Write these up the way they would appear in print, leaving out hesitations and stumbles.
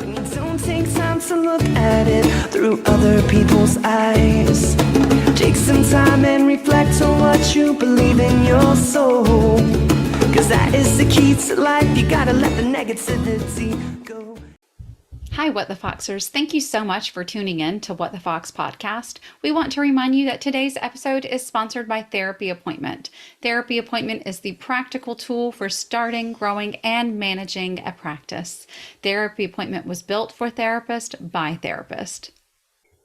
When you don't take time to look at it through other people's eyes. Take some time and reflect on what you believe in your soul. Cause that is the key to life. You gotta let the negativity go. Hi, What the Foxers. Thank you so much for tuning in to What the Fox podcast. We want to remind you that today's episode is sponsored by Therapy Appointment. Therapy Appointment is the practical tool for starting, growing, and managing a practice. Therapy Appointment was built for therapists by therapists.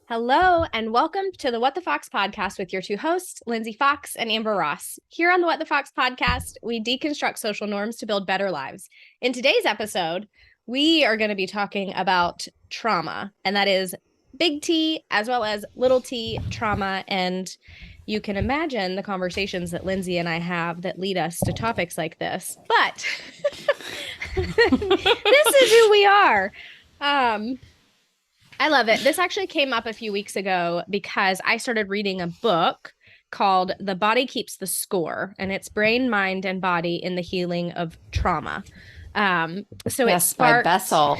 Hello, and welcome to the What the Fox podcast with your two hosts, Lindsey Fox and Amber Ross. Here on the What the Fox podcast, we deconstruct social norms to build better lives. In today's episode, we are going to be talking about trauma, and that is big T as well as little t trauma. And you can imagine the conversations that Lindsey and I have that lead us to topics like this. But this is who we are. I love it. This actually came up a few weeks ago because I started reading a book called The Body Keeps the Score, and it's Brain, Mind, and Body in the Healing of Trauma. So yes, it sparked... by Bessel.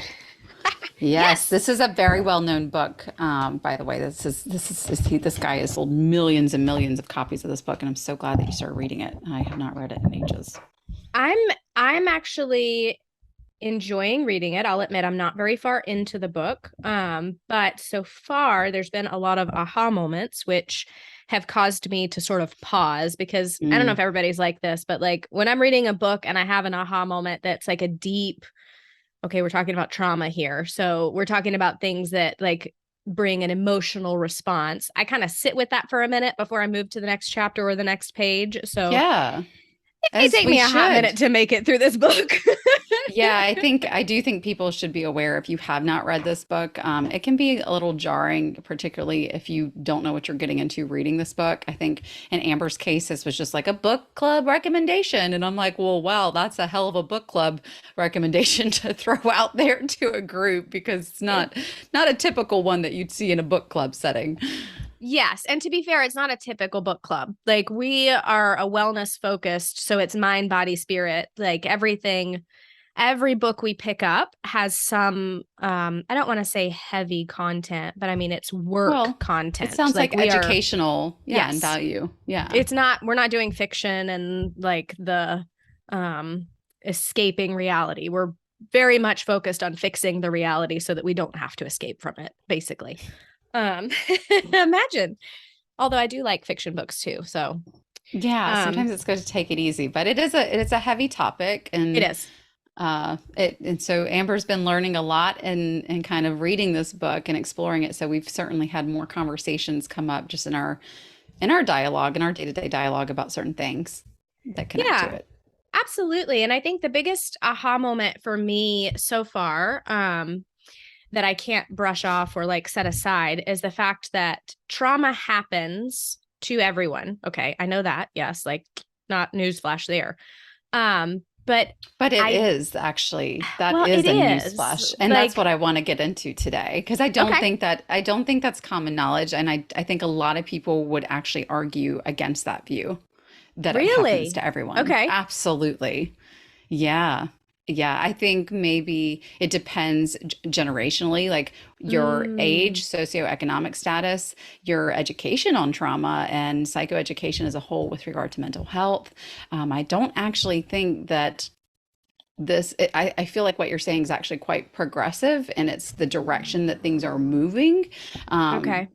Yes, this is a very well-known book. By the way, this guy has sold millions and millions of copies of this book, and I'm so glad that you started reading it. I have not read it in ages. I'm actually enjoying reading it. I'll admit I'm not very far into the book, but so far there's been a lot of aha moments, which have caused me to sort of pause because I don't know if everybody's like this, but like when I'm reading a book and I have an aha moment that's like a deep, okay, we're talking about trauma here. So we're talking about things that like bring an emotional response. I kind of sit with that for a minute before I move to the next chapter or the next page. So yeah, it may take me a hot minute to make it through this book. Yeah, I do think people should be aware if you have not read this book. It can be a little jarring, particularly if you don't know what you're getting into reading this book. I think in Amber's case, this was just like a book club recommendation. And I'm like, well, wow, that's a hell of a book club recommendation to throw out there to a group because it's not a typical one that you'd see in a book club setting. Yes. And to be fair, it's not a typical book club. Like we are a wellness focused. So it's mind, body, spirit, like everything. Every book we pick up has some, I don't want to say heavy content, but I mean, it's work content. It sounds like educational yes. and value. Yeah. We're not doing fiction and like the escaping reality. We're very much focused on fixing the reality so that we don't have to escape from it, basically. Imagine. Although I do like fiction books too. So yeah, sometimes it's good to take it easy, but it's a heavy topic and it is. And so Amber's been learning a lot and kind of reading this book and exploring it. So we've certainly had more conversations come up just in our dialogue, in our day-to-day dialogue about certain things that connect to it. Absolutely. And I think the biggest aha moment for me so far, that I can't brush off or like set aside is the fact that trauma happens to everyone. Okay. I know that. Yes. Like not newsflash there. But it is actually, that is a newsflash. And like, that's what I want to get into today. Because I don't think that's common knowledge. And I think a lot of people would actually argue against that view that it happens to everyone. Okay. Absolutely. Yeah. Yeah. I think maybe it depends generationally, like your age, socioeconomic status, your education on trauma and psychoeducation as a whole with regard to mental health. I don't actually think that I feel like what you're saying is actually quite progressive and it's the direction that things are moving. Okay.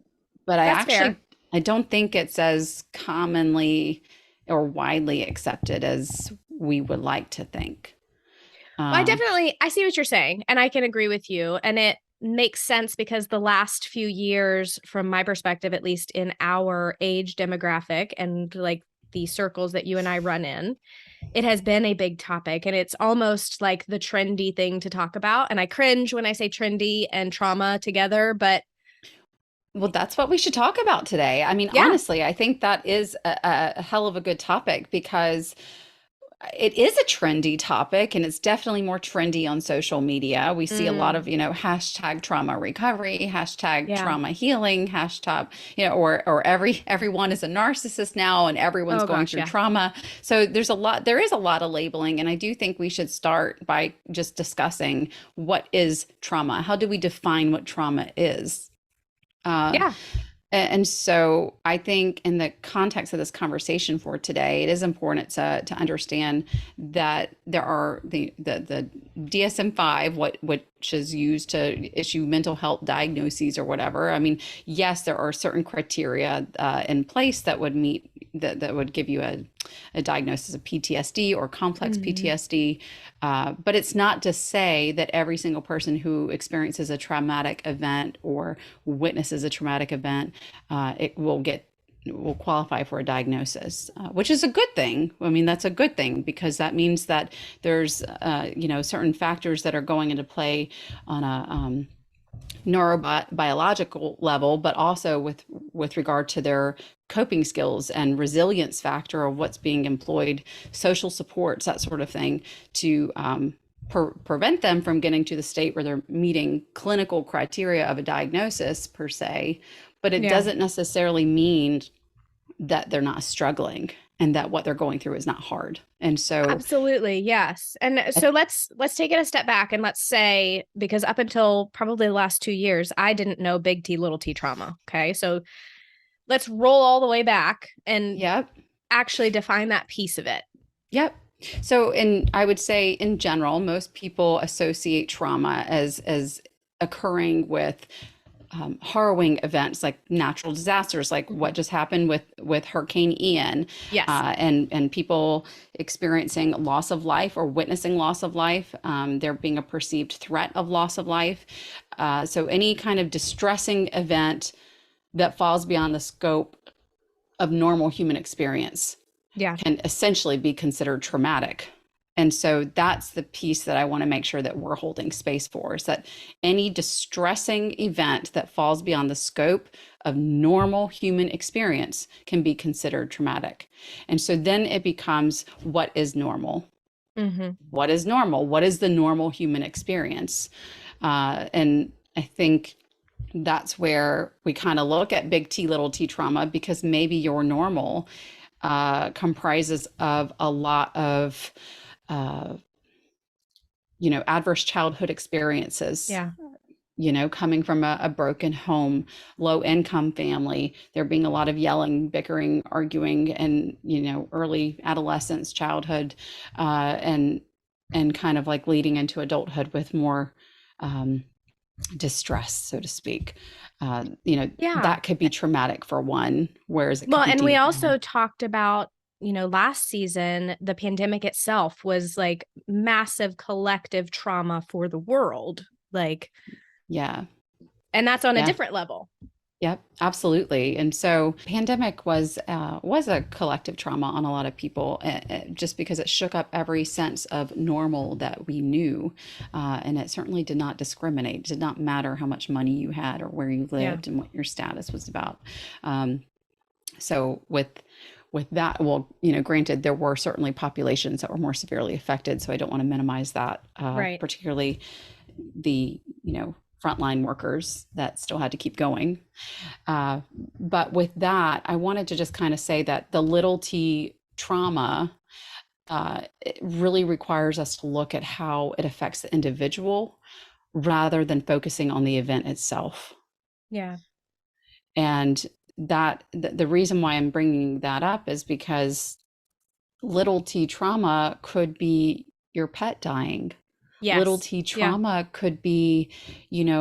But I don't think it's as commonly or widely accepted as we would like to think. Well, I see what you're saying, and I can agree with you. And it makes sense because the last few years, from my perspective, at least in our age demographic and like the circles that you and I run in, it has been a big topic and it's almost like the trendy thing to talk about. And I cringe when I say trendy and trauma together, but well, that's what we should talk about today. I mean, honestly, I think that is a hell of a good topic because it is a trendy topic, and it's definitely more trendy on social media. We see a lot of, Mm, hashtag trauma recovery, hashtag yeah. trauma healing, hashtag, or everyone is a narcissist now and everyone's Oh going gosh, through yeah. trauma. So there is a lot of labeling, and I do think we should start by just discussing what is trauma. How do we define what trauma is? Uh, Yeah. and so I think in the context of this conversation for today, it is important to understand that there are the DSM-5, which is used to issue mental health diagnoses or whatever. I mean, yes, there are certain criteria in place that would meet that would give you a diagnosis of PTSD or complex Mhm. PTSD. But it's not to say that every single person who experiences a traumatic event or witnesses a traumatic event, it will qualify for a diagnosis, which is a good thing. I mean, that's a good thing because that means that there's, certain factors that are going into play on a neurobiological level, but also with regard to their coping skills and resilience factor of what's being employed, social supports, that sort of thing, to prevent them from getting to the state where they're meeting clinical criteria of a diagnosis per se. But it Yeah. doesn't necessarily mean that they're not struggling and that what they're going through is not hard. And so, Absolutely. Yes. And so let's take it a step back and let's say, because up until probably the last 2 years, I didn't know big T, little T trauma. Okay. So let's roll all the way back and yep, actually define that piece of it. yep. So, I would say in general, most people associate trauma as occurring with harrowing events like natural disasters, like what Mhm. just happened with Hurricane Ian, Yes. and people experiencing loss of life or witnessing loss of life. There being a perceived threat of loss of life. So any kind of distressing event that falls beyond the scope of normal human experience Yeah. can essentially be considered traumatic. And so that's the piece that I want to make sure that we're holding space for, is that any distressing event that falls beyond the scope of normal human experience can be considered traumatic. And so then it becomes, what is normal? Hmm. What is normal? What is the normal human experience? And I think that's where we kind of look at big T, little t trauma, because maybe your normal comprises of a lot of uh, adverse childhood experiences, Yeah. coming from a broken home, low income family, there being a lot of yelling, bickering, arguing, and, early adolescence, childhood, and kind of like leading into adulthood with more um, distress, so to speak. Yeah. That could be traumatic for one, whereas it Well, could be and we deep. also talked about, last season, the pandemic itself was like massive collective trauma for the world. Like, Yeah. and that's on a Yeah. different level. Yep, absolutely. And so pandemic was a collective trauma on a lot of people, just because it shook up every sense of normal that we knew, and it certainly did not discriminate. It did not matter how much money you had or where you Yeah. lived and what your status was about. Um, so with that, well, granted, there were certainly populations that were more severely affected. So I don't want to minimize that, Right. particularly the frontline workers that still had to keep going. Uh, but with that, I wanted to just kind of say that the little t trauma, it really requires us to look at how it affects the individual rather than focusing on the event itself. Yeah. And the reason why I'm bringing that up is because little t trauma could be your pet dying. Little Yes. t Yeah. trauma could be,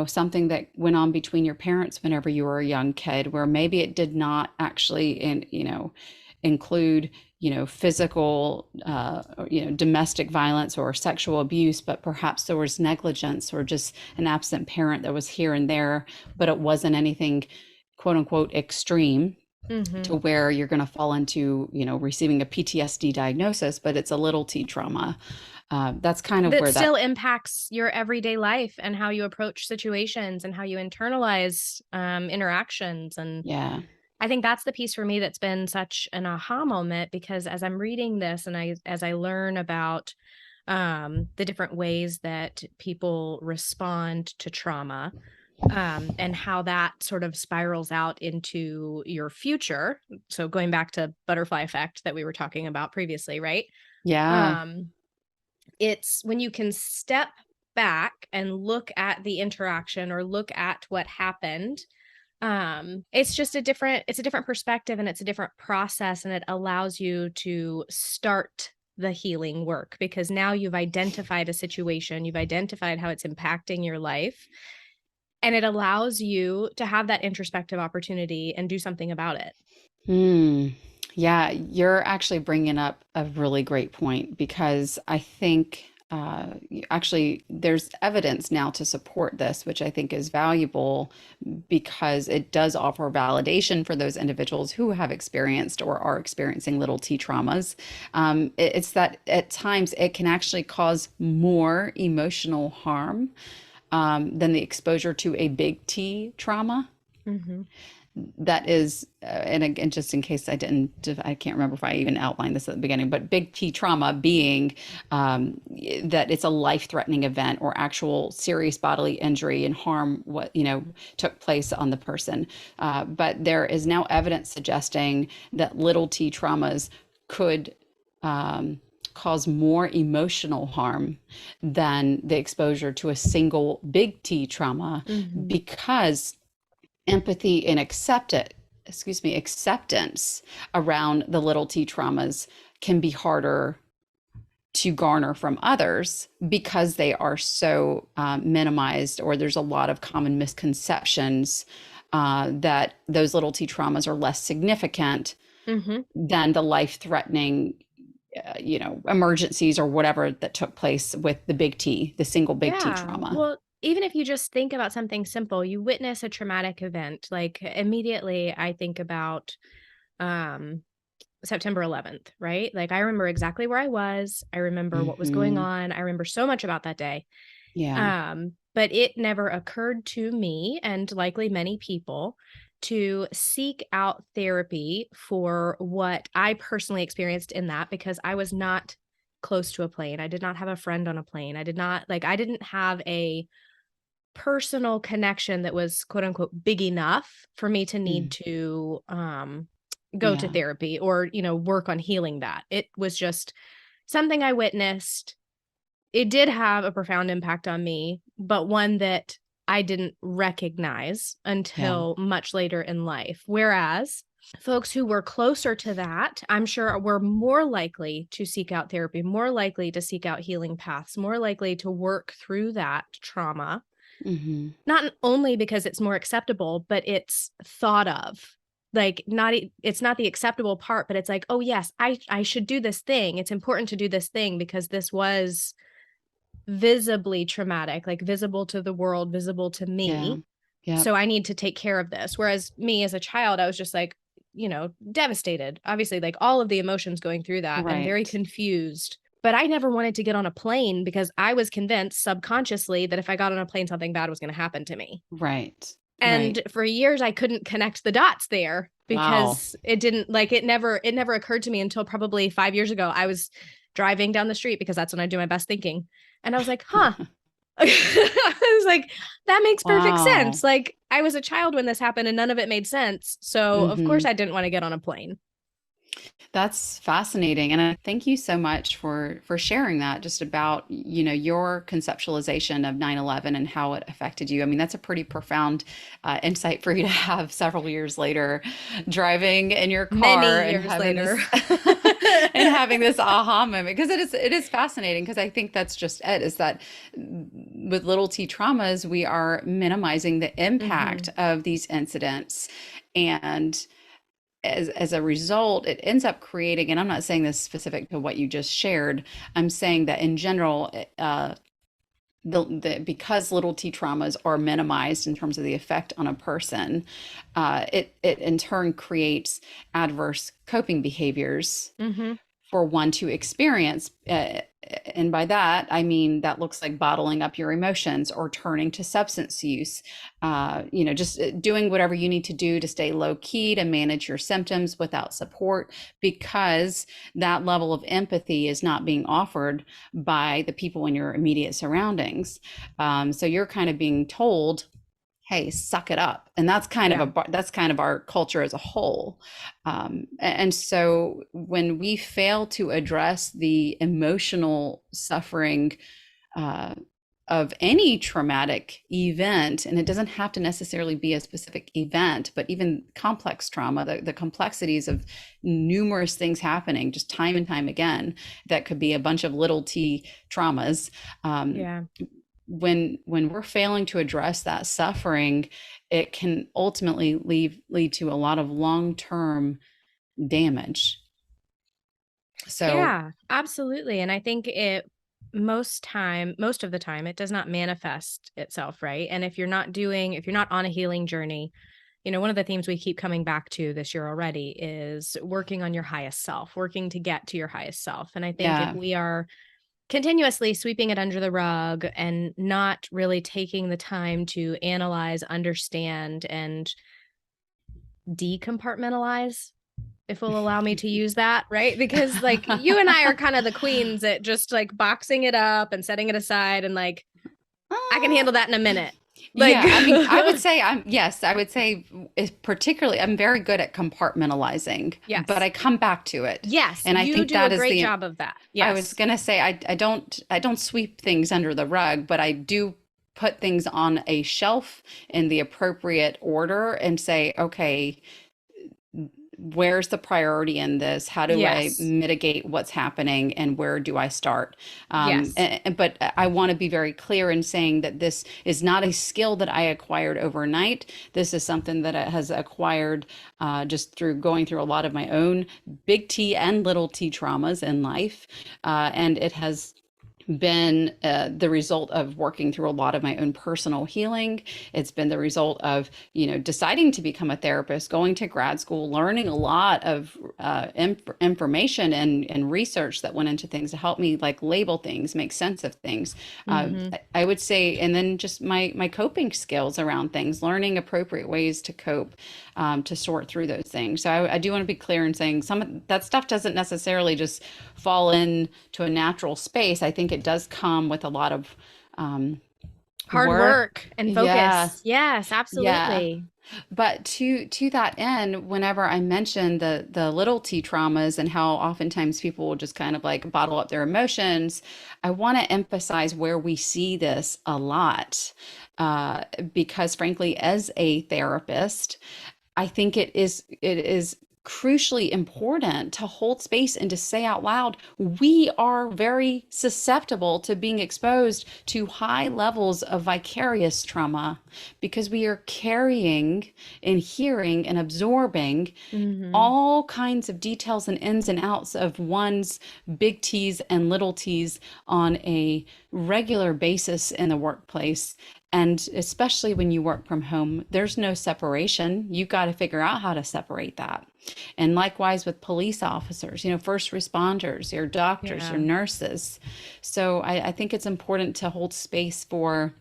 something that went on between your parents whenever you were a young kid, where maybe it did not actually, include, physical, domestic violence or sexual abuse, but perhaps there was negligence or just an absent parent that was here and there, but it wasn't anything quote unquote extreme Hmm. to where you're going to fall into, receiving a PTSD diagnosis, but it's a little t trauma. That's kind of That where that, still impacts your everyday life and how you approach situations and how you internalize interactions. And yeah, I think that's the piece for me that's been such an aha moment, because as I'm reading this and as I learn about the different ways that people respond to trauma, and how that sort of spirals out into your future. So going back to butterfly effect that we were talking about previously, right? Yeah. Um, it's when you can step back and look at the interaction or look at what happened. It's just it's a different perspective, and it's a different process, and it allows you to start the healing work, because now you've identified a situation, you've identified how it's impacting your life, and it allows you to have that introspective opportunity and do something about it. Hmm. Yeah, you're actually bringing up a really great point because I think actually there's evidence now to support this, which I think is valuable because it does offer validation for those individuals who have experienced or are experiencing little t traumas. It's that at times it can actually cause more emotional harm than the exposure to a big T trauma. Mm-hmm. That is, and again, just in case I can't remember if I even outlined this at the beginning, but big T trauma being that it's a life-threatening event or actual serious bodily injury and harm took place on the person. But there is now evidence suggesting that little T traumas could cause more emotional harm than the exposure to a single big T trauma Mm-hmm. because empathy and acceptance around the little t traumas can be harder to garner from others because they are so minimized, or there's a lot of common misconceptions that those little t traumas are less significant Mm-hmm. than the life-threatening emergencies or whatever that took place with the single big T Yeah. trauma. Well, even if you just think about something simple, you witness a traumatic event, like immediately I think about um September 11th, right? Like I remember exactly where I was. I remember what was going Hmm. on. I remember so much about that day. Yeah. But it never occurred to me, and likely many people, to seek out therapy for what I personally experienced in that, because I was not close to a plane. I did not have a friend on a plane. I didn't have a personal connection that was quote unquote big enough for me to need Mm. to go to Yeah. therapy or, work on healing that. It was just something I witnessed. It did have a profound impact on me, but one that I didn't recognize Yeah. until much later in life. Whereas folks who were closer to that, I'm sure, were more likely to seek out therapy, more likely to seek out healing paths, more likely to work through that trauma, Hmm. not only because it's more acceptable, but it's thought of. Like it's not the acceptable part, but it's like, oh yes, I should do this thing. It's important to do this thing because this was visibly traumatic, like visible to the world, visible to Yeah. me. Yep. So I need to take care of this. Whereas me as a child, I was just like, devastated. Obviously, like all of the emotions going through that and very Right. confused. But I never wanted to get on a plane because I was convinced subconsciously that if I got on a plane, something bad was going to happen to me. Right. Right. And for years, I couldn't connect the dots there Wow. because it didn't like it never occurred to me until probably 5 years ago. I was driving down the street because that's when I do my best thinking. And I was like, huh. I was like, that makes perfect Wow. sense. Like, I was a child when this happened and none of it made sense. So, of course, Hmm. I didn't want to get on a plane. That's fascinating. And I thank you so much for sharing that just about, your conceptualization of 9/11 and how it affected you. I mean, that's a pretty profound insight for you to have several years later, driving in your car Many and years having later. this and having this aha moment because it is fascinating because I think that's just it is that with little t traumas, we are minimizing the Hmm. impact of these incidents. And as a result, it ends up creating, and I'm not saying this specific to what you just shared, I'm saying that in general, because little t traumas are minimized in terms of the effect on a person, it in turn creates adverse coping behaviors Hmm. for one to experience. And by that, I mean that looks like bottling up your emotions or turning to substance use, just doing whatever you need to do to stay low key, to manage your symptoms without support, because that level of empathy is not being offered by the people in your immediate surroundings. So you're kind of being told, hey, suck it up. And that's kind Yeah. of that's kind of our culture as a whole. And so when we fail to address the emotional suffering of any traumatic event, and it doesn't have to necessarily be a specific event, but even complex trauma, the complexities of numerous things happening just time and time again, that could be a bunch of little t traumas. Yeah. When we're failing to address that suffering, it can ultimately lead to a lot of long-term damage. So Yeah, absolutely. And I think most of the time, it does not manifest itself, right? And if you're not on a healing journey, one of the themes we keep coming back to this year already is working on your highest self, working to get to your highest self. And I think if yeah, we are continuously sweeping it under the rug and not really taking the time to analyze, understand, and decompartmentalize, if will allow me to use that, right? Because like you and I are kind of the queens at just like boxing it up and setting it aside and like I can handle that in a minute. Like yeah, I mean, I would say particularly, I'm very good at compartmentalizing, yes. but I come back to it. Yes, And I you think do that a is great the, job of that. I was Yes. gonna say, I don't sweep things under the rug, but I do put things on a shelf in the appropriate order and say, okay, where's the priority in this? How do I Yes. mitigate what's happening, and where do I start? Yes. But I want to be very clear in saying that this is not a skill that I acquired overnight. This is something that I has acquired just through going through a lot of my own big T and little t traumas in life. And it has been the result of working through a lot of my own personal healing. It's been the result of, deciding to become a therapist, going to grad school, learning a lot of information and research that went into things to help me like label things, make sense of things. Mm-hmm. I would say, and then just my coping skills around things, learning appropriate ways to cope, to sort through those things. So I do want to be clear in saying some of that stuff doesn't necessarily just fall into a natural space. I think it does come with a lot of Hard work. work and Yeah, focus. Yes, yeah. absolutely. But to that end, whenever I mention the little t traumas and how oftentimes people will just kind of like bottle up their emotions, I want to emphasize where we see this a lot, because frankly, as a therapist, I think it is crucially important to hold space and to say out loud, we are very susceptible to being exposed to high levels of vicarious trauma because we are carrying and hearing and absorbing Mm-hmm. all kinds of details and ins and outs of one's big T's and little T's on a regular basis in the workplace. And especially when you work from home, there's no separation. You've got to figure out how to separate that. And likewise with police officers, first responders, your doctors, Yeah. your nurses. So I think it's important to hold space for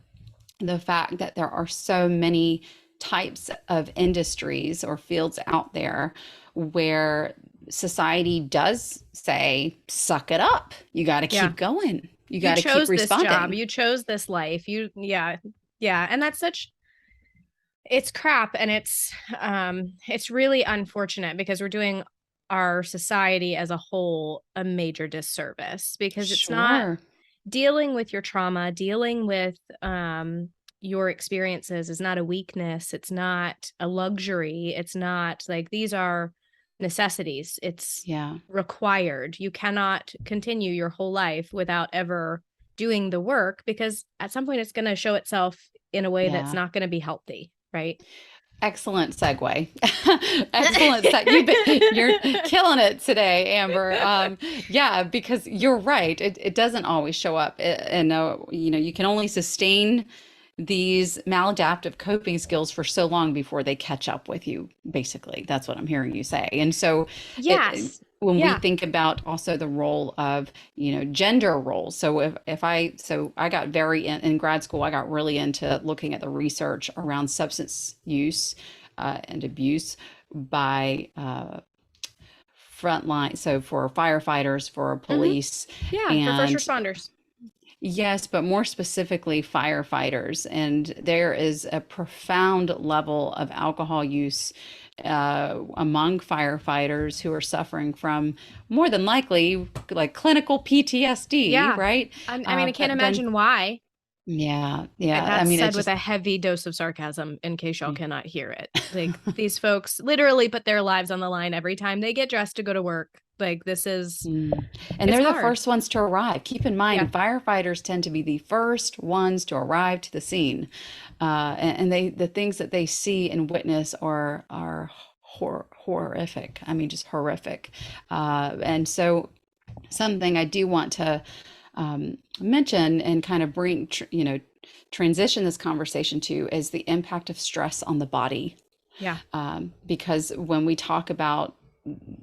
the fact that there are so many types of industries or fields out there where society does say, suck it up. You got to Yeah. keep going. You You got to keep chose this job. responding. You chose this life. Yeah. Yeah. And that's it's crap. And it's really unfortunate because we're doing our society as a whole a major disservice because it's not Sure. dealing with your trauma, dealing with your experiences is not a weakness. It's not a luxury. It's not like these are necessities. It's Yeah. required. You cannot continue your whole life without ever doing the work because at some point it's going to show itself in a way that's Yeah. not going to be healthy, right? Excellent segue. Excellent. You're killing it today, Amber. Yeah, because you're right. It doesn't always show up. And you can only sustain these maladaptive coping skills for so long before they catch up with you. Basically, that's what I'm hearing you say. And so, Yes. when we Yeah. think about also the role of, gender roles. So I got very in grad school, I got really into looking at the research around substance use and abuse by frontline. So for firefighters, for Hmm. police, Yeah. For first and responders. yes, but more specifically firefighters. And there is a profound level of alcohol use among firefighters who are suffering from more than likely like clinical PTSD, Yeah. right? I mean, I can't But then, imagine why. yeah, And yeah. I that's mean, said it's with just, a heavy dose of sarcasm in case y'all cannot hear it. Like these folks literally put their lives on the line every time they get dressed to go to work. Like this is, Mm. And it's they're the hard. first ones to arrive. Keep in Yeah. mind, firefighters tend to be the first ones to arrive to the scene, and the things that they see and witness are horrific. I mean, just horrific. And so, something I do want to mention and kind of transition this conversation to is the impact of stress on the body, Yeah. because when we talk about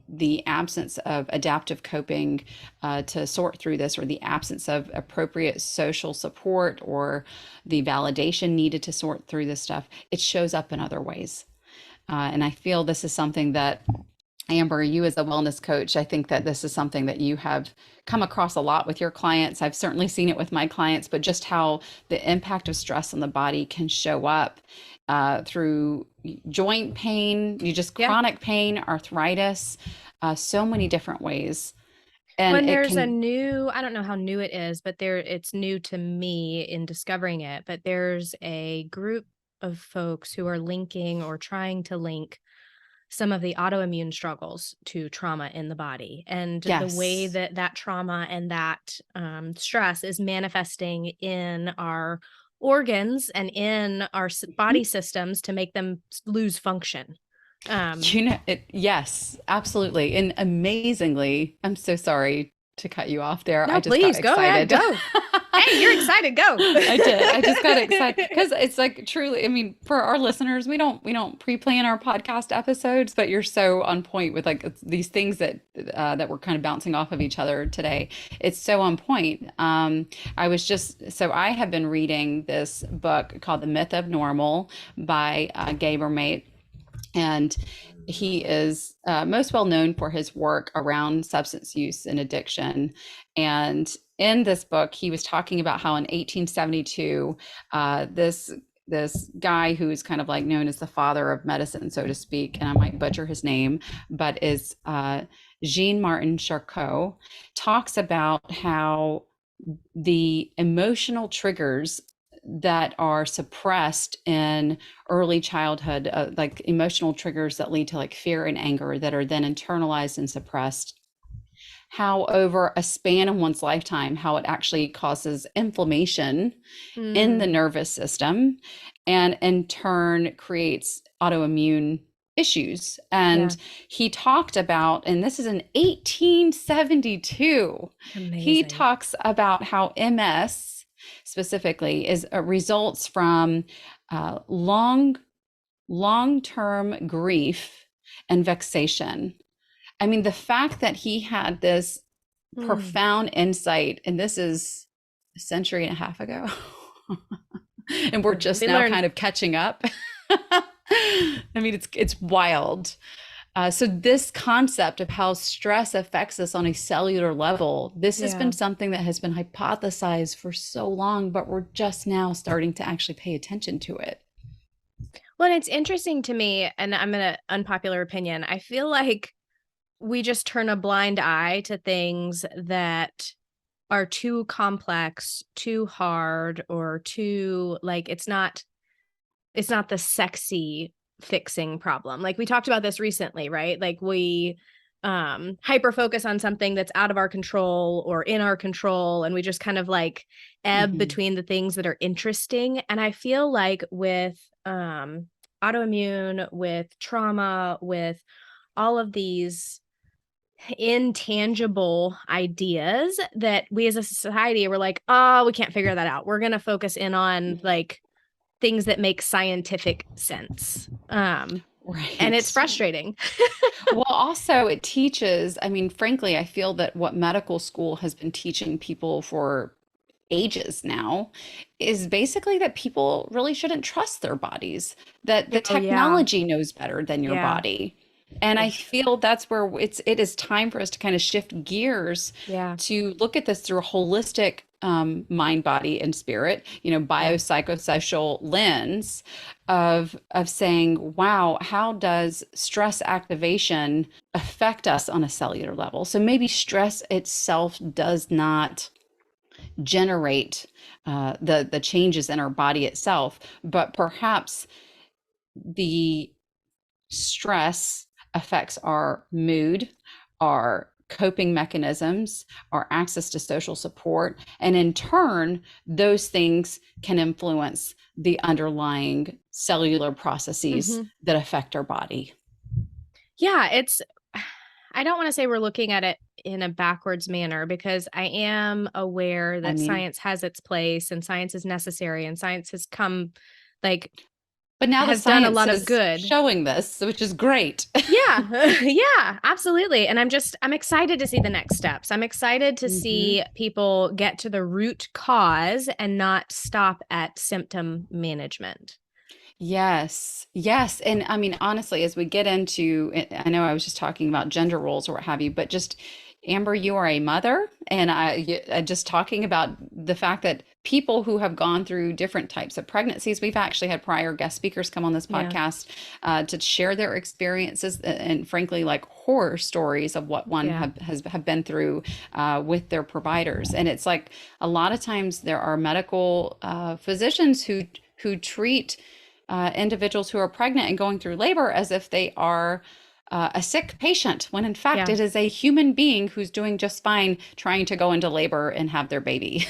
the absence of adaptive coping to sort through this, or the absence of appropriate social support or the validation needed to sort through this stuff, it shows up in other ways. And I feel this is something that, Amber, you as a wellness coach, I think that this is something that you have come across a lot with your clients. I've certainly seen it with my clients, but just how the impact of stress on the body can show up through joint pain, you just Yeah. chronic pain, arthritis, so many different ways. And When it there's a can, new, I don't know how new it is, but it's new to me in discovering it, but there's a group of folks who are linking or trying to link some of the autoimmune struggles to trauma in the body, and the way yes. that that trauma and that stress is manifesting in our organs and in our body systems to make them lose function. Yes, absolutely. And amazingly, I'm so sorry to cut you off there. I No, just got please go ahead, excited. go. Hey, you're excited, go. I did. I just got excited because it's like truly, I mean, for our listeners, we don't pre-plan our podcast episodes, but you're so on point with like these things that we're kind of bouncing off of each other today. It's so on point. I have been reading this book called The Myth of Normal by Gabe Mate, and he is most well known for his work around substance use and addiction. And in this book, he was talking about how in 1872, this guy who is kind of like known as the father of medicine, so to speak, and I might butcher his name, but is Jean Martin Charcot, talks about how the emotional triggers that are suppressed in early childhood, like emotional triggers that lead to like fear and anger that are then internalized and suppressed, how over a span of one's lifetime, how it actually causes inflammation in the nervous system and in turn creates autoimmune issues. And he talked about, and this is in 1872, Amazing. he talks about how MS specifically is results from long-term grief and vexation. I mean, the fact that he had this profound insight, and this is a century and a half ago, and we're just now kind of catching up. I mean, it's wild. So this concept of how stress affects us on a cellular level, this has been something that has been hypothesized for so long, but we're just now starting to actually pay attention to it. Well, it's interesting to me, and I'm an unpopular opinion. I feel like we just turn a blind eye to things that are too complex, too hard, or too like it's not the sexy fixing problem. Like we talked about this recently, right? Like we hyper focus on something that's out of our control or in our control, and we just kind of like ebb between the things that are interesting. And I feel like with autoimmune, with trauma, with all of these intangible ideas that we as a society were like, oh, we can't figure that out. We're going to focus in on like things that make scientific sense. And it's Right. frustrating. Well, also it teaches, I mean, frankly, I feel that what medical school has been teaching people for ages now is basically that people really shouldn't trust their bodies, that the Oh, yeah. technology knows better than your Yeah. body. And I Oof. feel that's where it is time for us to kind of shift gears Yeah. to look at this through a holistic mind, body, and spirit, Yeah. biopsychosocial lens of saying, wow, how does stress activation affect us on a cellular level? So maybe stress itself does not generate the changes in our body itself, but perhaps the stress affects our mood, our coping mechanisms, our access to social support, and in turn, those things can influence the underlying cellular processes Hmm. that affect our body. Yeah. I don't want to say we're looking at it in a backwards manner because I am aware I that mean, science has its place and science is necessary and science has come, like, but now the has done a science lot of is good. showing this, which is great. Yeah. Yeah, absolutely. And I'm excited to see the next steps. I'm excited to Mhm. see people get to the root cause and not stop at symptom management. Yes, yes. And I mean, honestly, as we get into, I know I was just talking about gender roles or what have you, but just Amber, you are a mother, and just talking about the fact that people who have gone through different types of pregnancies, we've actually had prior guest speakers come on this Yeah. podcast to share their experiences and, frankly, like horror stories of what one Yeah. have been through with their providers. And it's like a lot of times there are medical physicians who treat individuals who are pregnant and going through labor as if they are a sick patient, when in fact Yeah. it is a human being who's doing just fine trying to go into labor and have their baby.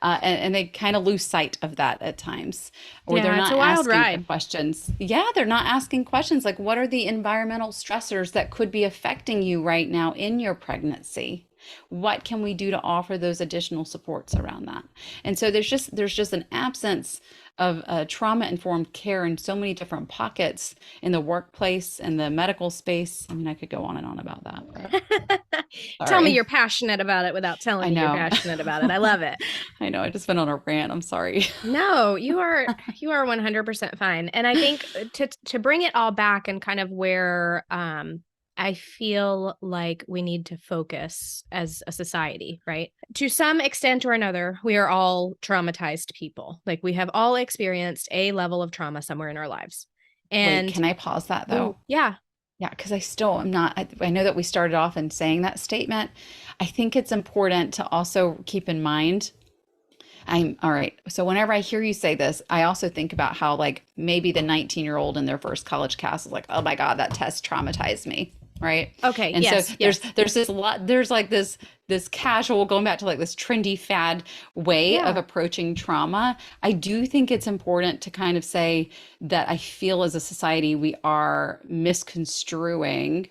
And they kind of lose sight of that at times, or they're Yeah, it's a not wild asking the ride. questions. Yeah, they're not asking questions like, what are the environmental stressors that could be affecting you right now in your pregnancy? What can we do to offer those additional supports around that? And so there's just an absence of trauma informed care in so many different pockets in the workplace and the medical space. I mean, I could go on and on about that, but Tell me sorry. you're passionate about it without telling I me you're know. passionate about it. I love it. I know. I just went on a rant. I'm sorry. No, you are 100% fine. And I think to bring it all back and kind of where I feel like we need to focus as a society, right? To some extent or another, we are all traumatized people. Like we have all experienced a level of trauma somewhere in our lives. Wait, And can I pause that oh, though? yeah. Yeah, because I still am not. I know that we started off in saying that statement. I think it's important to also keep in mind. I'm all right. So whenever I hear you say this, I also think about how like maybe the 19-year-old in their first college class is like, oh my God, that test traumatized me. Right. Okay, And so yes, there's yes. there's this lot there's like this casual going back to like this trendy fad way of Yeah. approaching trauma. I do think it's important to kind of say that I feel as a society we are misconstruing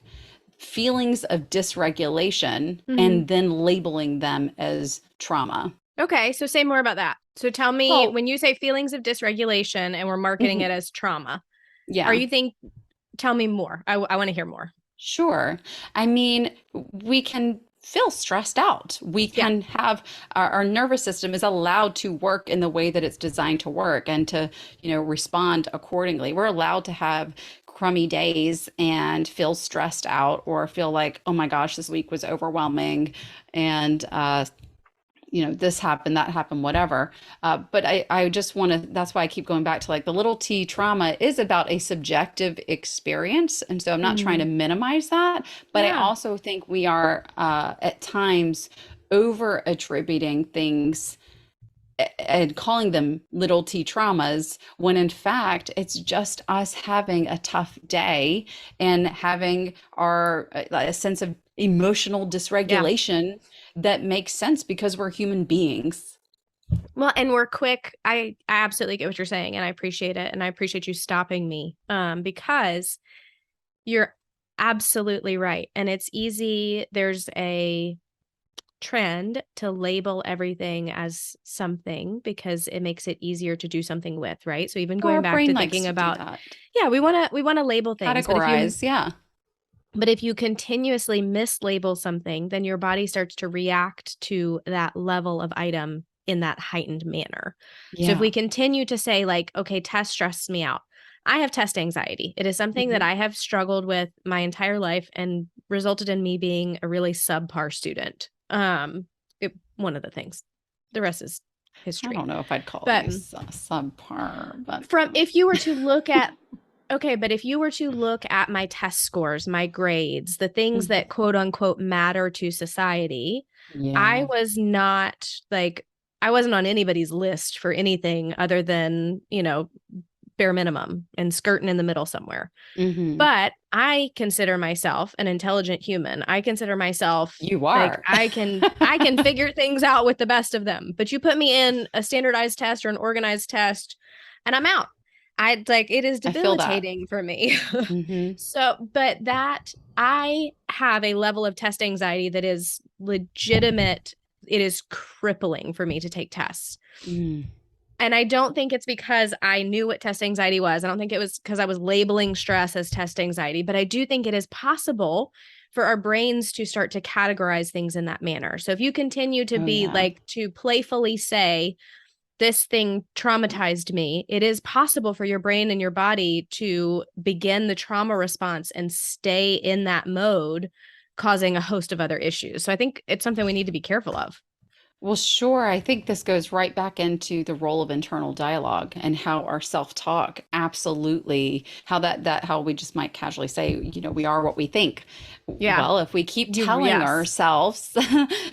feelings of dysregulation Mhm. and then labeling them as trauma. Okay, so say more about that. So tell me, Well, when you say feelings of dysregulation and we're marketing it mhm, as trauma, are yeah. you think tell me more. I want to hear more. Sure. I mean, we can feel stressed out. We Yeah. can have our nervous system is allowed to work in the way that it's designed to work and to, respond accordingly. We're allowed to have crummy days and feel stressed out or feel like, oh my gosh, this week was overwhelming and this happened, that happened, whatever. But I just want to, that's why I keep going back to like the little t trauma is about a subjective experience. And so I'm not trying Hmm. to minimize that, but I Yeah. also think we are at times over attributing things and calling them little t traumas when in fact it's just us having a tough day and having our a sense of emotional Yeah. dysregulation that makes sense because we're human beings. Well, and we're quick. I absolutely get what you're saying and I appreciate it and I appreciate you stopping me because you're absolutely right. And it's easy there's a trend to label everything as something because it makes it easier to do something with, right? So even Well, going our back brain to likes thinking to do about, that. yeah, we want to label things, Categorize, yeah. but if you continuously mislabel something, then your body starts to react to that level of item in that heightened manner. So if Yeah. we continue to say like, okay, test stresses me out. I have test anxiety. It is something that Mhm. I have struggled with my entire life and resulted in me being a really subpar student. One of the things. The rest is I history. don't know if I'd call But you subpar, but from if you were to look at okay, but if you were to look at my test scores, my grades, the things Mhm. that quote unquote matter to society, I Yeah. was not like I wasn't on anybody's list for anything other than, bare minimum and skirting in the middle somewhere. Mhm. But I consider myself an intelligent human. I consider myself You like are. I can figure things out with the best of them. But you put me in a standardized test or an organized test and I'm out. I like it is I feel that. debilitating for me. Mhm. So, but that I have a level of test anxiety that is legitimate. It is crippling for me to take tests. Mm. And I don't think it's because I knew what test anxiety was. I don't think it was because I was labeling stress as test anxiety, but I do think it is possible for our brains to start to categorize things in that manner. So if you continue to Oh, be yeah. like to playfully say, this thing traumatized me, it is possible for your brain and your body to begin the trauma response and stay in that mode, causing a host of other issues. So I think it's something we need to be careful of. Well, sure. I think this goes right back into the role of internal dialogue and how our self-talk absolutely, how we just might casually say, we are what we think. Yeah. Well, if we keep telling Yes. ourselves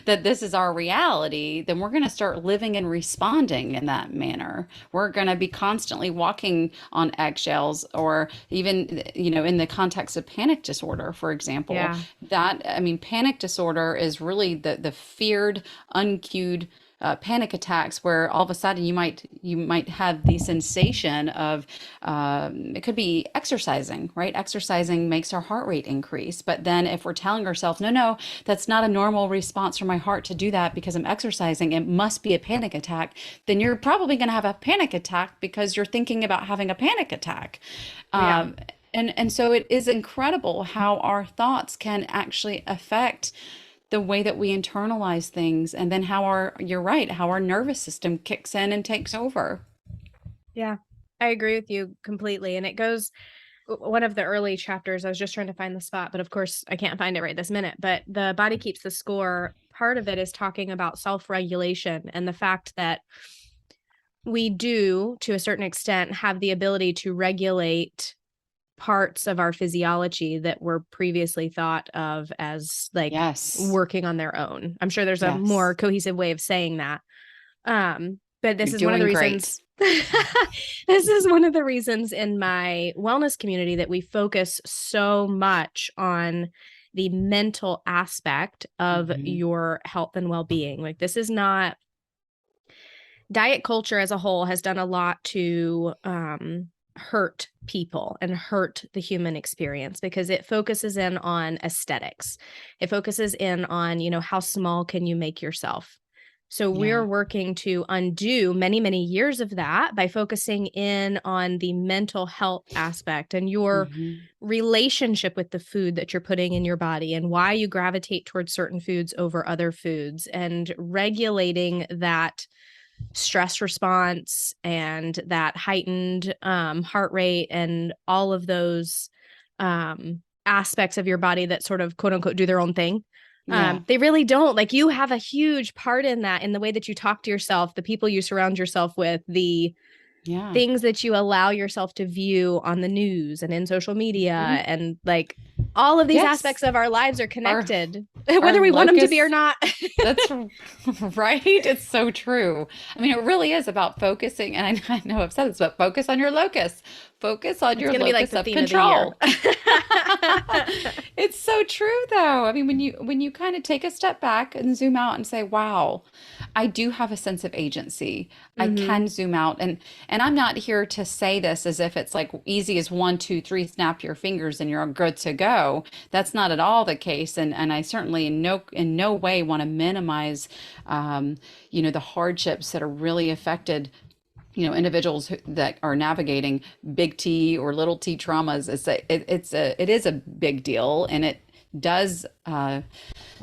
that this is our reality, then we're going to start living and responding in that manner. We're going to be constantly walking on eggshells, or even, in the context of panic disorder, for example, Yeah. panic disorder is really the feared, uncued panic attacks where all of a sudden you might have the sensation of it could be exercising, right? Exercising makes our heart rate increase, but then if we're telling ourselves, no, no, that's not a normal response for my heart to do that because I'm exercising, it must be a panic attack, then you're probably going to have a panic attack because you're thinking about having a panic attack. Yeah. um, and so it is incredible how our thoughts can actually affect the way that we internalize things, and then you're right, how our nervous system kicks in and takes over. Yeah. I agree with you completely. And it goes one of the early chapters, I was just trying to find the spot, but of course I can't find it right this minute. But the body keeps the score. Part of it is talking about self-regulation and the fact that we do, to a certain extent, have the ability to regulate parts of our physiology that were previously thought of as like Yes. working on their own. I'm sure there's a more Yes. cohesive way of saying that. But this You're is one of the doing great. reasons this is one of the reasons in my wellness community that we focus so much on the mental aspect of Hmm. your health and well-being. Like this is not diet culture as a whole has done a lot to hurt people and hurt the human experience because it focuses in on aesthetics. It focuses in on, how small can you make yourself? So Yeah. we're working to undo many, many years of that by focusing in on the mental health aspect and your Hmm. relationship with the food that you're putting in your body and why you gravitate towards certain foods over other foods and regulating that stress response and that heightened heart rate and all of those aspects of your body that sort of quote unquote do their own thing. Yeah. They really don't. Like you have a huge part in that, in the way that you talk to yourself, the people you surround yourself with, the Yeah. things that you allow yourself to view on the news and in social media, Hmm. and like all of these aspects Yes. of our lives are Our connected, our whether we want them to be or locus. not. That's right. It's so true. It really is about focusing. And I know I've said this, but focus on your locus, Focus on It's your going to be like locus the of theme of the year. control. It's so true though. I mean, when you kind of take a step back and zoom out and say, "Wow, I do have a sense of agency. I Mm-hmm. can zoom out." And I'm not here to say this as if it's like easy as one, two, three, snap your fingers and you're good to go. That's not at all the case. And I certainly in no way want to minimize the hardships that are really affected individuals that are navigating big T or little T traumas. It is a big deal, and it does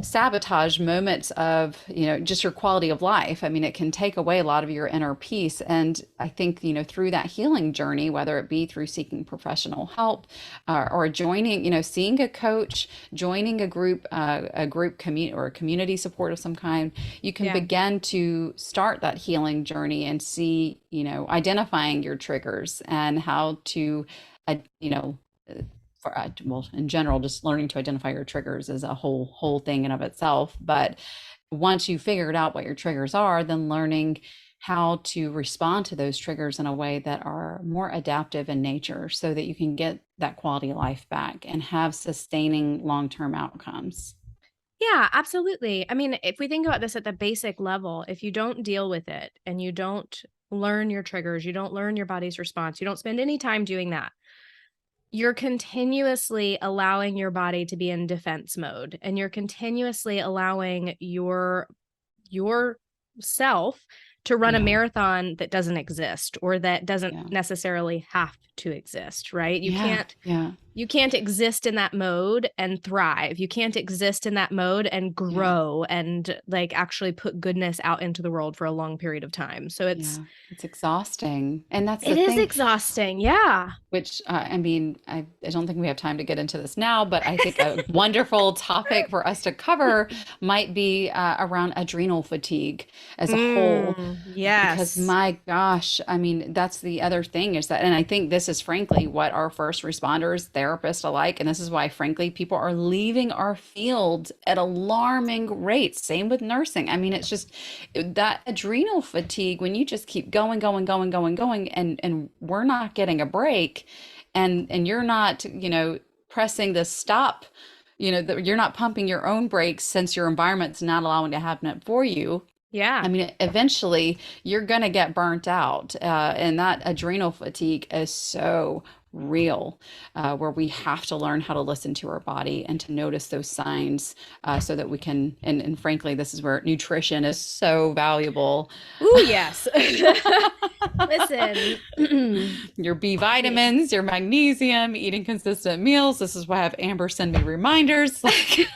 sabotage moments of just your quality of life. I mean, it can take away a lot of your inner peace. And I think through that healing journey, whether it be through seeking professional help, or joining, seeing a coach, joining a group community or a community support of some kind, you can Yeah. begin to start that healing journey and see, identifying your triggers and how to uh, you know well, in general, just learning to identify your triggers is a whole thing in of itself. But once you figured out what your triggers are, then learning how to respond to those triggers in a way that are more adaptive in nature so that you can get that quality of life back and have sustaining long-term outcomes. Yeah, absolutely. I mean, if we think about this at the basic level, if you don't deal with it and you don't learn your triggers, you don't learn your body's response, you don't spend any time doing that, you're continuously allowing your body to be in defense mode, and you're continuously allowing your self to run a Yeah, marathon that doesn't exist or that doesn't yeah, necessarily have to exist, right? yeah, yeah, You can't exist in that mode and thrive. You can't exist in that mode and yeah. grow and like actually put goodness out into the world for a long period of time. So Yeah, it's exhausting. And that's the it is thing, exhausting. Yeah. which I mean, I don't think we have time to get into this now, but I think a wonderful topic for us to cover might be around adrenal fatigue as a whole. Because Yes. my gosh, I mean, that's the other thing is that, and I think this is frankly what our first responders, therapists alike, and this is why, frankly, people are leaving our field at alarming rates. Same with nursing. I mean, it's just that adrenal fatigue when you just keep going, going, going, going, going, and we're not getting a break, and you're not, pressing the stop. You're not pumping your own brakes since your environment's not allowing to happen it for you. I Yeah. mean, eventually you're going to get burnt out. And that adrenal fatigue is so real, where we have to learn how to listen to our body and to notice those signs so that we can, and frankly, this is where nutrition is so valuable. Ooh, yes. Listen. Your B Yeah. vitamins, your magnesium, eating consistent meals. This is why I have Amber send me reminders. Like,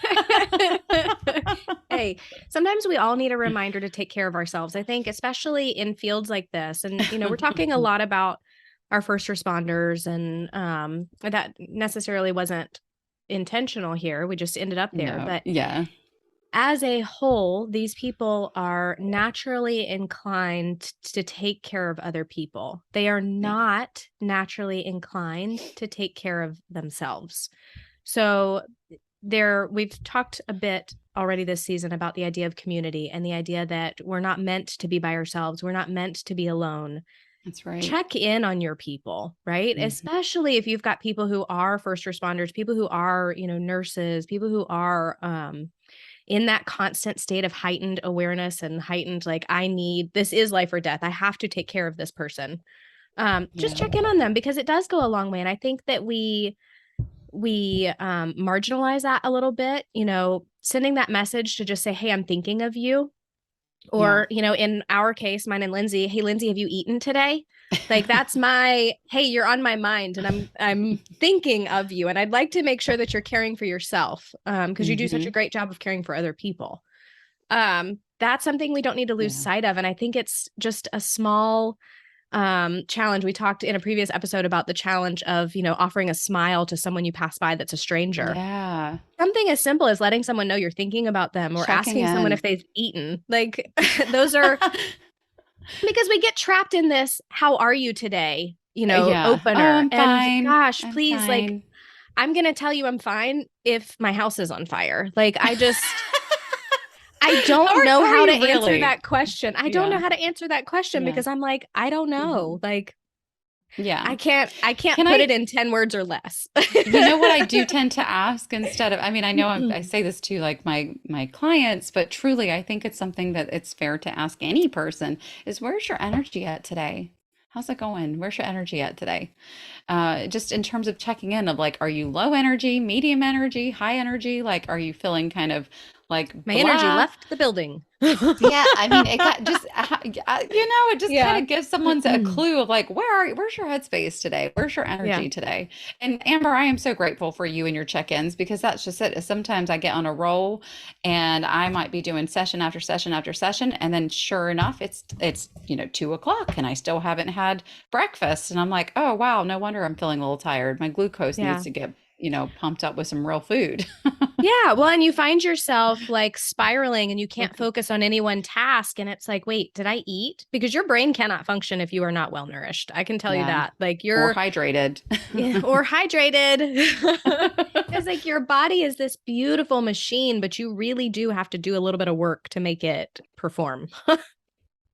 Hey, sometimes we all need a reminder to take care of ourselves. I think, especially in fields like this. And, we're talking a lot about our first responders, and that necessarily wasn't intentional here. We just ended up there. no, But yeah, as a whole, these people are naturally inclined to take care of other people. They are yeah, not naturally inclined to take care of themselves. So we've talked a bit already this season about the idea of community and the idea that we're not meant to be by ourselves. We're not meant to be alone. that's right. Check in on your people, right? Mhm. Especially if you've got people who are first responders, people who are, nurses, people who are in that constant state of heightened awareness and heightened, like, this is life or death. I have to take care of this person. Just Yeah, check in on them because it does go a long way. And I think that we marginalize that a little bit, sending that message to just say, hey, I'm thinking of you. yeah. Or, in our case, mine and Lindsay, hey, Lindsay, have you eaten today? Like that's my, hey, you're on my mind and I'm thinking of you. And I'd like to make sure that you're caring for yourself. Because you do such a Hmm. great job of caring for other people. That's something we don't need to lose Yeah. sight of. And I think it's just a small challenge. We talked in a previous episode about the challenge of, offering a smile to someone you pass by that's a stranger. Yeah. Something as simple as letting someone know you're thinking about them or Checking asking someone if in. they've eaten. Like those are because we get trapped in this, how are you today? Yeah. Oh, Opener. I'm And fine. gosh, I'm please, like, fine. I'm going to tell you I'm fine if my house is on fire. Like, I don't know How are how to you answer really? that question. I don't know Yeah. how to answer that question Yeah. because I'm like, I don't Hmm. know. Like, Yeah. I can't Can put I, it in 10 words or less. you know what I do tend to ask instead of, I mean, I know I say this to like my clients, but truly I think it's something that it's fair to ask any person is where's your energy at today? How's it going? Where's your energy at today? Just in terms of checking in of like, are you low energy, medium energy, high energy? Like, are you feeling kind of like My energy blah? left the building. Yeah, I mean, it got just it just kind Yeah. of gives someone a clue of like, where's your headspace today? Where's your Yeah. energy today? And Amber, I am so grateful for you and your check-ins because that's just it. Sometimes I get on a roll and I might be doing session after session after session, and then sure enough, it's 2 o'clock and I still haven't had breakfast, and I'm like, oh wow, no wonder I'm feeling a little tired. My glucose needs Yeah. to get pumped up with some real food. Yeah. Well, and you find yourself like spiraling and you can't focus on any one task. And it's like, wait, did I eat? Because your brain cannot function if you are not well nourished. I can tell you Yeah. that. Like Or you're hydrated. or hydrated. It's like your body is this beautiful machine, but you really do have to do a little bit of work to make it perform.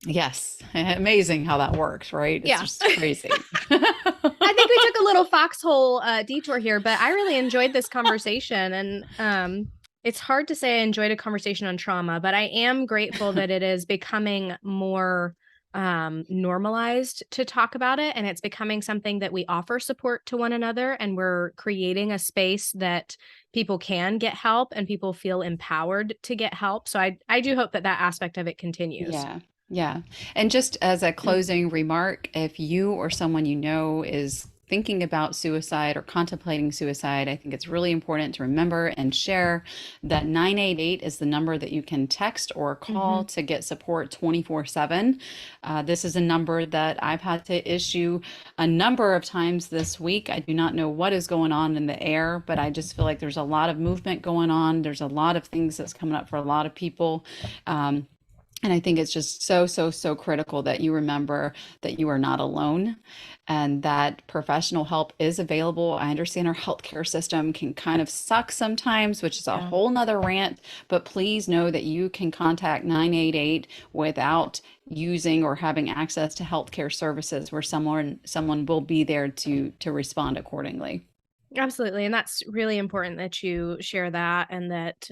Yes. Amazing how that works, right? It's Yeah. just crazy. I think we took a little foxhole detour here, but I really enjoyed this conversation. And it's hard to say I enjoyed a conversation on trauma, but I am grateful that it is becoming more normalized to talk about it. And it's becoming something that we offer support to one another. And we're creating a space that people can get help and people feel empowered to get help. So I do hope that that aspect of it continues. Yeah. Yeah. And just as a closing remark, if you or someone you know is thinking about suicide or contemplating suicide, I think it's really important to remember and share that 988 is the number that you can text or call to get support 24/7. This is a number that I've had to issue a number of times this week. I do not know what is going on in the air, but I just feel like there's a lot of movement going on. There's a lot of things that's coming up for a lot of people. And I think it's just so, so, so critical that you remember that you are not alone and that professional help is available. I understand our healthcare system can kind of suck sometimes, which is a whole nother rant, but please know that you can contact 988 without using or having access to healthcare services where someone will be there to respond accordingly. Absolutely. And that's really important that you share that and that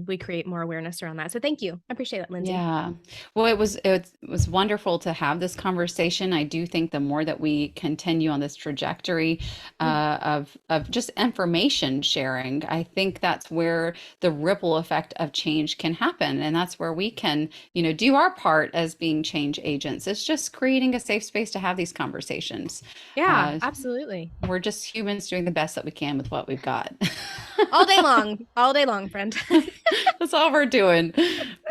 we create more awareness around that. So thank you. I appreciate that, Lindsay. Yeah. Well, it was wonderful to have this conversation. I do think the more that we continue on this trajectory of just information sharing, I think that's where the ripple effect of change can happen. And that's where we can, do our part as being change agents. It's just creating a safe space to have these conversations. Yeah, absolutely. We're just humans doing the best that we can with what we've got. All day long, friend. That's all we're doing.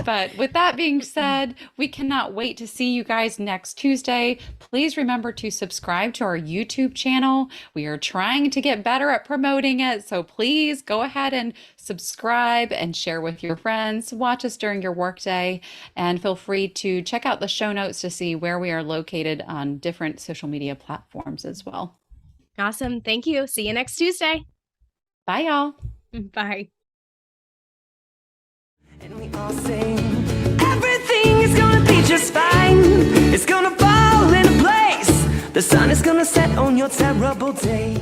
But with that being said, we cannot wait to see you guys next Tuesday. Please remember to subscribe to our YouTube channel. We are trying to get better at promoting it. So please go ahead and subscribe and share with your friends. Watch us during your workday and feel free to check out the show notes to see where we are located on different social media platforms as well. Awesome. Thank you. See you next Tuesday. Bye, y'all. Bye. And we all sing, everything is gonna be just fine. It's gonna fall into place. The sun is gonna set on your terrible day.